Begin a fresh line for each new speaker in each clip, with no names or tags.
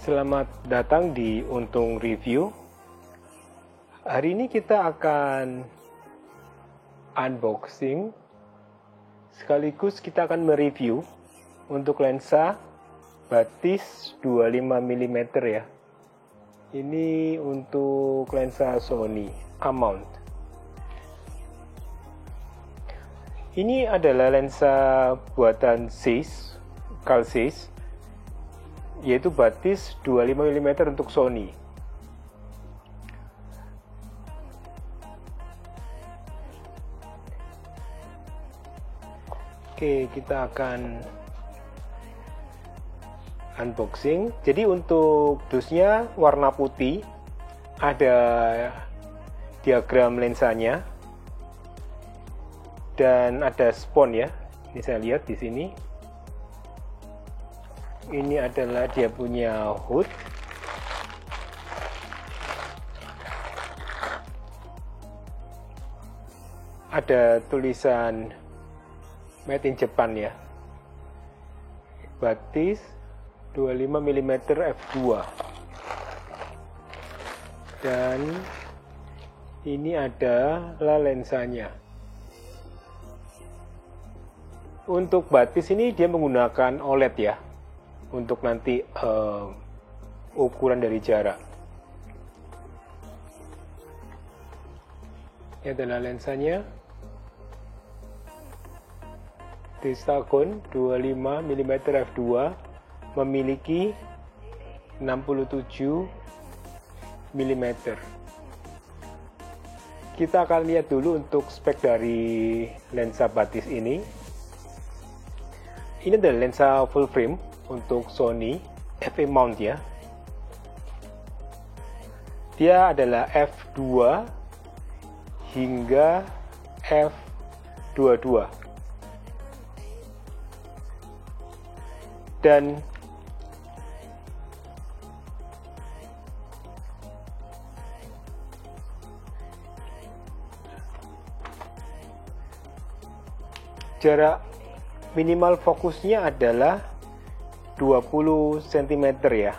Selamat datang di Untung Review. Hari ini kita akan unboxing sekaligus kita akan mereview untuk lensa batis 25 mm ya. Ini untuk lensa Sony A-mount. Ini adalah lensa buatan Carl Zeiss, yaitu batis 25 mm untuk Sony. Oke, kita akan unboxing. Jadi untuk dusnya warna putih, ada diagram lensanya, dan ada spon ya. Ini saya lihat di sini. Ini adalah dia punya hood. Ada tulisan Made in Japan ya. Batis 25 mm f2. Dan ini adalah lensanya. Untuk batis ini dia menggunakan OLED ya, untuk nanti ukuran dari jarak. Ini adalah lensanya. Distagon 25 mm f2 memiliki 67 mm. Kita akan lihat dulu untuk spek dari lensa batis ini. Ini adalah lensa full frame untuk Sony FA mount ya. Dia adalah f2 hingga f22. Dan jarak minimal fokusnya adalah 20 cm ya.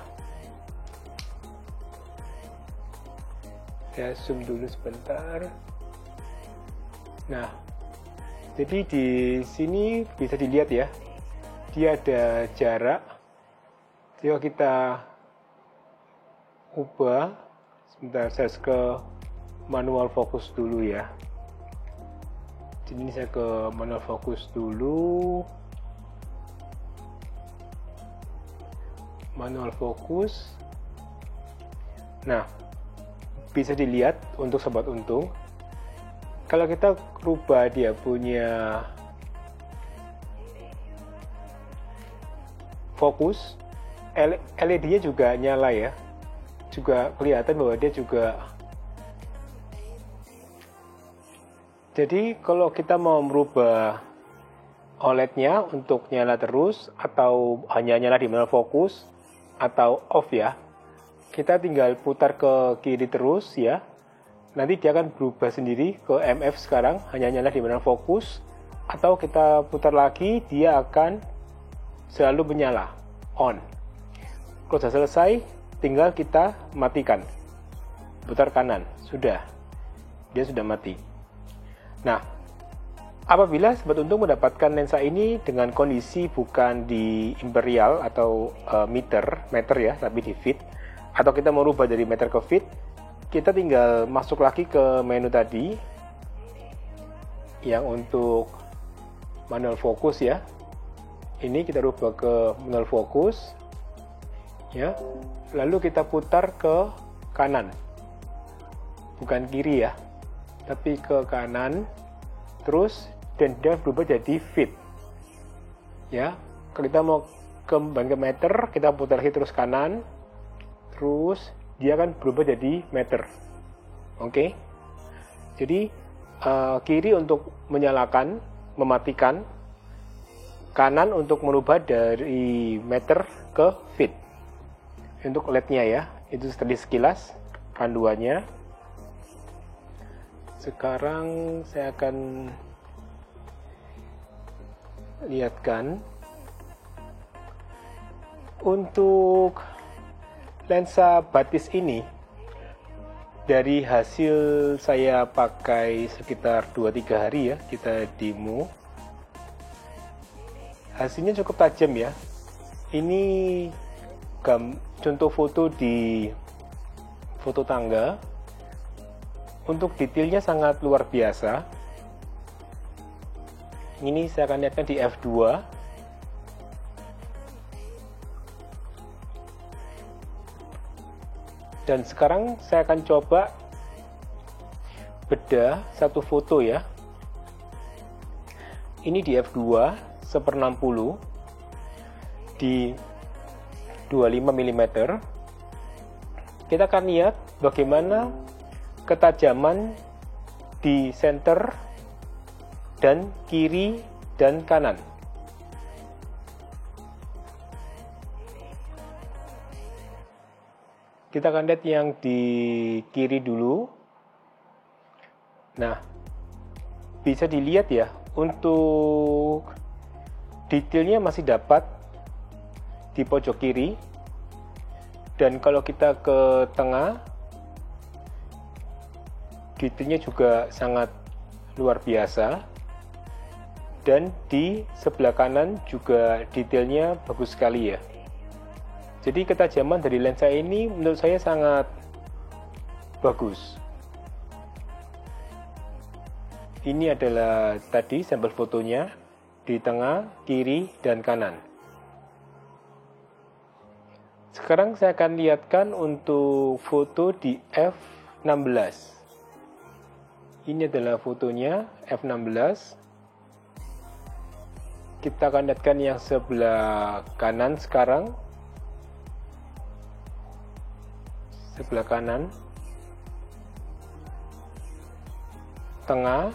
Saya zoom dulu sebentar. Nah, jadi di sini bisa dilihat ya, dia ada jarak. Jika kita ubah, sebentar saya ke manual fokus dulu ya. Jadi ini saya ke manual fokus dulu. Manual fokus. Nah, bisa dilihat untuk sobat untung, kalau kita rubah dia punya fokus, LED-nya juga nyala ya, juga kelihatan bahwa dia juga. Jadi kalau kita mau merubah OLED-nya untuk nyala terus atau hanya nyala di manual fokus atau off ya, kita tinggal putar ke kiri terus ya. Nanti dia akan berubah sendiri ke MF sekarang, hanya nyala di manual fokus, atau kita putar lagi dia akan selalu menyala, on. Kalau sudah selesai, tinggal kita matikan. Putar kanan, sudah. Dia sudah mati. Nah, apabila sobat untung mendapatkan lensa ini dengan kondisi bukan di imperial atau meter ya, tapi di feet, atau kita mau rubah dari meter ke feet, kita tinggal masuk lagi ke menu tadi yang untuk manual fokus ya. Ini kita rubah ke manual fokus ya, lalu kita putar ke kanan, bukan kiri ya, tapi ke kanan terus, dan dia berubah jadi feet ya. Kalau kita mau kembali ke meter, kita putar lagi terus kanan, terus dia akan berubah jadi meter. Oke. Jadi kiri untuk menyalakan, mematikan, kanan untuk merubah dari meter ke feet. Untuk LED-nya ya, itu tadi sekilas panduannya. Sekarang saya akan lihatkan untuk lensa batis ini dari hasil saya pakai sekitar 2-3 hari ya, kita demo, hasilnya cukup tajam ya. Ini contoh foto di foto tangga, untuk detailnya sangat luar biasa. Ini saya akan lihatkan di f2. Dan sekarang saya akan coba bedah satu foto ya. Ini di f2 1/60 di 25 mm. Kita akan lihat bagaimana ketajaman di center dan kiri dan kanan. Kita akan lihat yang di kiri dulu. Nah, bisa dilihat ya, untuk detailnya masih dapat di pojok kiri. Dan kalau kita ke tengah, detailnya juga sangat luar biasa. Dan di sebelah kanan juga detailnya bagus sekali ya. Jadi ketajaman dari lensa ini menurut saya sangat bagus. Ini adalah tadi sampel fotonya di tengah, kiri, dan kanan. Sekarang saya akan lihatkan untuk foto di f16. Ini adalah fotonya f16. Kita akan lihatkan yang sebelah kanan sekarang. Sebelah kanan, tengah,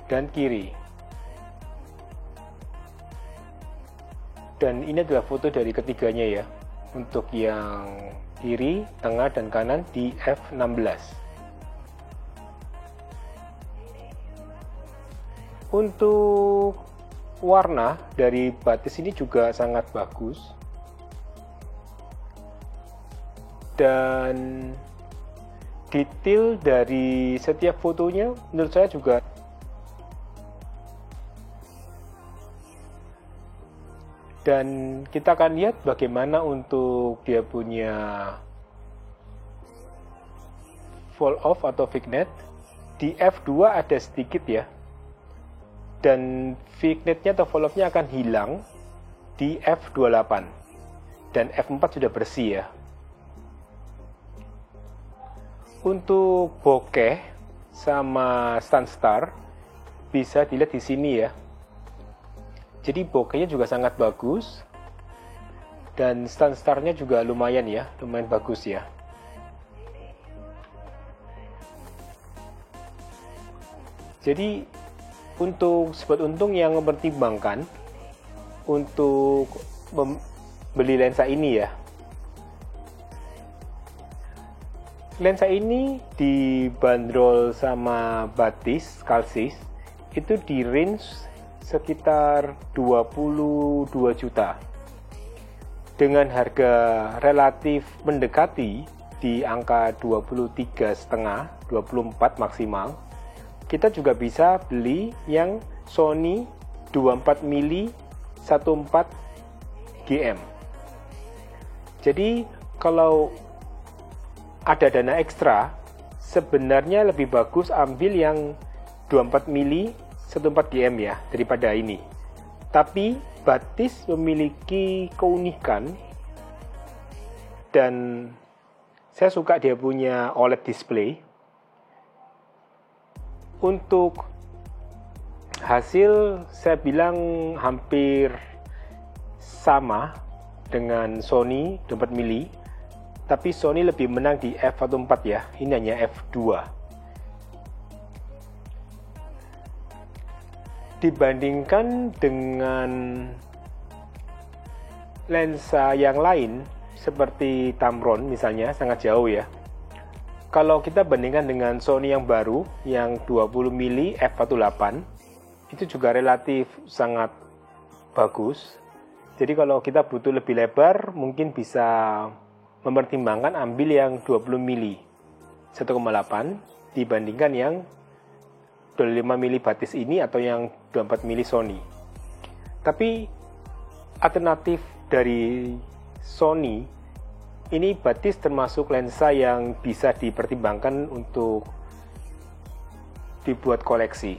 dan kiri. Dan ini adalah foto dari ketiganya ya, untuk yang kiri, tengah, dan kanan di f16. Untuk warna dari batis ini juga sangat bagus. Dan detail dari setiap fotonya menurut saya juga dan kita akan lihat bagaimana untuk dia punya fall off atau vignette. Di f2 ada sedikit ya, dan vignette-nya atau fall off-nya akan hilang di f28, dan f4 sudah bersih ya. Untuk bokeh sama SunStar bisa dilihat di sini ya. Jadi bokehnya juga sangat bagus, dan SunStar-nya juga lumayan ya, lumayan bagus ya. Jadi untuk sobat untung yang mempertimbangkan untuk membeli lensa ini ya, lensa ini dibanderol sama Batis Kalsis itu di range sekitar 22 juta. Dengan harga relatif mendekati di angka 23,5, 24 maksimal. Kita juga bisa beli yang Sony 24mm 14 GM. Jadi kalau ada dana ekstra, sebenarnya lebih bagus ambil yang 24mm 14 GM ya, daripada ini. Tapi Batis memiliki keunikan, dan saya suka dia punya OLED display. Untuk hasil saya bilang hampir sama dengan Sony 24mm, tapi Sony lebih menang di f1.4 ya, ini hanya f2. Dibandingkan dengan lensa yang lain seperti Tamron misalnya, sangat jauh ya. Kalau kita bandingkan dengan Sony yang baru yang 20mm f1.8, itu juga relatif sangat bagus. Jadi kalau kita butuh lebih lebar, mungkin bisa mempertimbangkan ambil yang 20 mili 1,8 dibandingkan yang 25 mili batis ini atau yang 24 mili Sony. Tapi alternatif dari Sony ini batis termasuk lensa yang bisa dipertimbangkan untuk dibuat koleksi.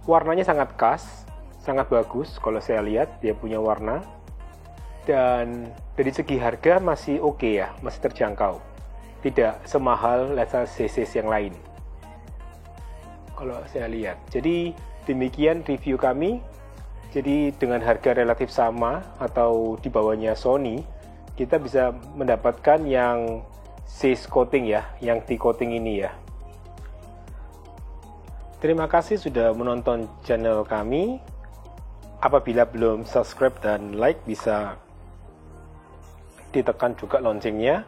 Warnanya sangat khas, sangat bagus kalau saya lihat dia punya warna, dan dari segi harga masih oke ya, masih terjangkau, tidak semahal lensa CC yang lain kalau saya lihat. Jadi demikian review kami. Jadi dengan harga relatif sama atau di bawahnya Sony, kita bisa mendapatkan yang CC coating ya, yang T-coating ini ya. Terima kasih sudah menonton channel kami. Apabila belum subscribe dan like, bisa ditekan juga loncengnya.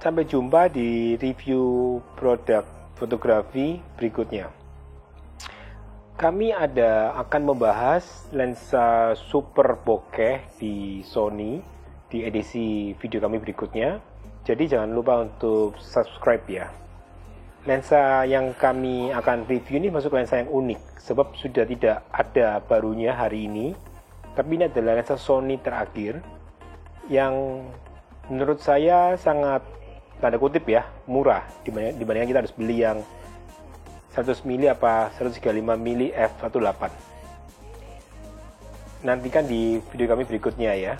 Sampai jumpa di review produk fotografi berikutnya. Kami akan membahas lensa super bokeh di Sony di edisi video kami berikutnya. Jadi jangan lupa untuk subscribe ya. Lensa yang kami akan review ini masuk lensa yang unik, sebab sudah tidak ada barunya hari ini. Tapi ini adalah lensa Sony terakhir yang menurut saya sangat, tanda kutip ya, murah dibandingkan kita harus beli yang 100 mili apa 135 mili f1.8. Nantikan di video kami berikutnya ya.